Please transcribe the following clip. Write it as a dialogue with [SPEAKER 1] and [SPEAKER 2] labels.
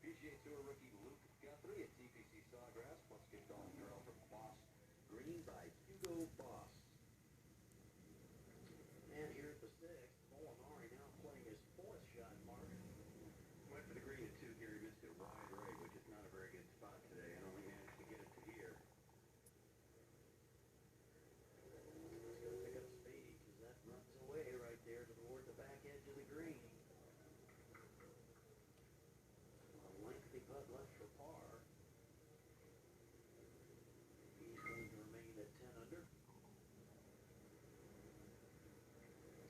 [SPEAKER 1] PGA Tour rookie Luke Guthrie at TPC Sawgrass wants to get golf girl from Boss Green by Hugo Boss. And here at the sixth, Molinari now playing his fourth shot mark. Went for the green at 2 here. He missed it wide right, which is not a very good spot today, and only managed to get it to here. He's going to pick up speed because that runs away right there toward the back edge of the green. A lengthy putt left